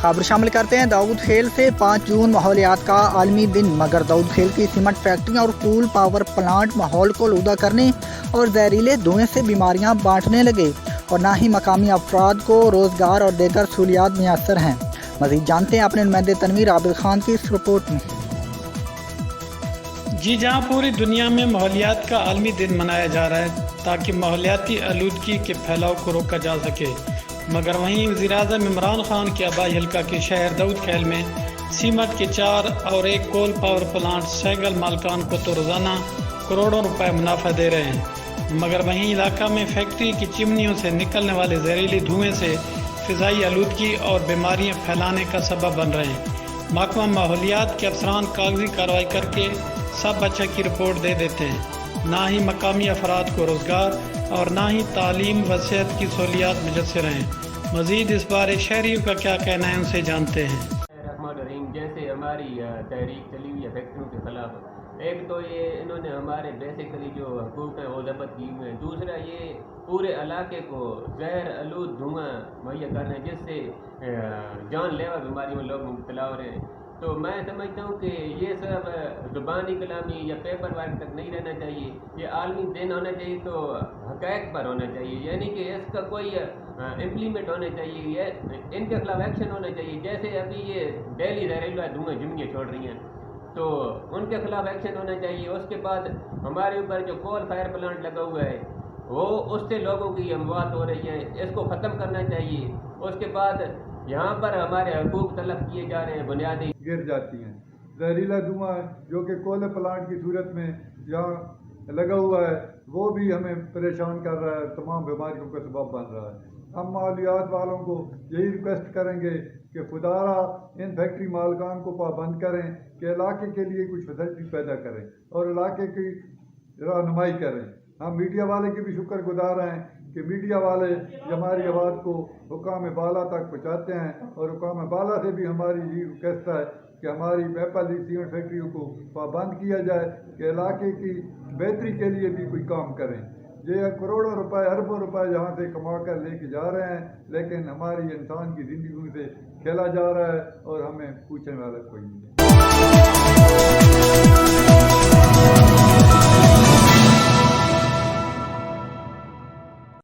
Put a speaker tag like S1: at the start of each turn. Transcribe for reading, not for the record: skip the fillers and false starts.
S1: खबर शामिल करते हैं दाऊद खेल से। 5 जून माहौलियात का आलमी दिन, मगर दाऊद खेल की सीमेंट फैक्ट्रियां और कूल पावर प्लांट माहौल को आलूदा करने और जहरीले धुएं से बीमारियां बांटने लगे और ना ही मकामी अफराद को रोजगार और दीगर सहूलियात मैसर हैं। मजीद जानते हैं अपने नुमाइंदे तनवीर आबिद खान की इस रिपोर्ट में।
S2: जी, जहाँ पूरी दुनिया में माहौलियात का आलमी दिन मनाया जा रहा है ताकि माहौलियाती आलूदगी के फैलाव को रोका जा सके, मगर वहीं वज़ीर-ए-आज़म इमरान खान के आबाई हल्का के शहर दाऊद खेल में सीमेंट के 4 और 1 कोल पावर प्लांट सैगल मालकान को तो रोज़ाना करोड़ों रुपए मुनाफा दे रहे हैं, मगर वहीं इलाका में फैक्ट्री की चिमनियों से निकलने वाले जहरीले धुएं से फ़िज़ाई आलूदगी और बीमारियां फैलाने का सबब बन रहे हैं। महकमा माहौलियात के अफसरान कागजी कार्रवाई करके सब अच्छा की रिपोर्ट दे देते हैं, ना ही मकामी अफराद को रोज़गार और ना ही तालीम व सेहत की सहूलियात मुयस्सर हैं। मज़ीद इस बारे शहरियों का क्या कहना है, उनसे जानते हैं।
S3: जैसे हमारी तहरीक चली हुई है फैक्ट्रियों के खिलाफ, एक तो ये इन्होंने हमारे बेसिकली जो हकूक़ हैं वो ज़ब्त किए हुए हैं, दूसरा ये पूरे इलाके को जहर आलूद धुआं मुहैया कर रहे हैं जिससे जानलेवा बीमारियों में लोग मुब्तला हो रहे हैं। तो मैं समझता हूँ कि ये सब ज़ुबानी कलामी या पेपर वर्क तक नहीं रहना चाहिए, ये आलमी दिन होना चाहिए तो हक़ाइक़ पर होना चाहिए, यानी कि इसका कोई इम्प्लीमेंट होना चाहिए, ये इनके खिलाफ एक्शन होना चाहिए। जैसे अभी ये दिल्ली जहरीला धुआं जिमनियाँ छोड़ रही हैं तो उनके खिलाफ एक्शन होना चाहिए। उसके बाद हमारे ऊपर जो कोल फायर प्लांट लगा हुआ है वो उससे लोगों की अमवात हो रही है, इसको ख़त्म करना चाहिए। उसके बाद यहाँ पर हमारे हकूक़ तलब किए जा रहे हैं, बुनियादी
S4: गिर जाती हैं। जहरीला धुआं जो कि कोयले प्लांट की सूरत में जहाँ लगा हुआ है वो भी हमें परेशान कर रहा है, तमाम बीमारियों का सबब बन रहा है। हम माहौलियात वालों को यही रिक्वेस्ट करेंगे कि खुदारा इन फैक्ट्री मालकान को पाबंद करें कि इलाके के लिए कुछ फैसिलिटी पैदा करें और इलाके की रहनुमाई करें। हम मीडिया वाले की भी शुक्रगुजार हैं कि मीडिया वाले हमारी आवाज़ को हुकाम बाला तक पहुँचाते हैं और हुकाम बाला से भी हमारी ये रिक्वेस्ट है कि हमारी वेपल सीमेंट फैक्ट्रियों को पाबंद किया जाए कि इलाके की बेहतरी के लिए भी कोई काम करें। ये करोड़ों रुपए अरबों रुपए यहाँ से कमा कर लेके जा रहे हैं, लेकिन हमारी इंसान की ज़िंदगी से खेला जा रहा है और हमें पूछने वाला कोई नहीं है।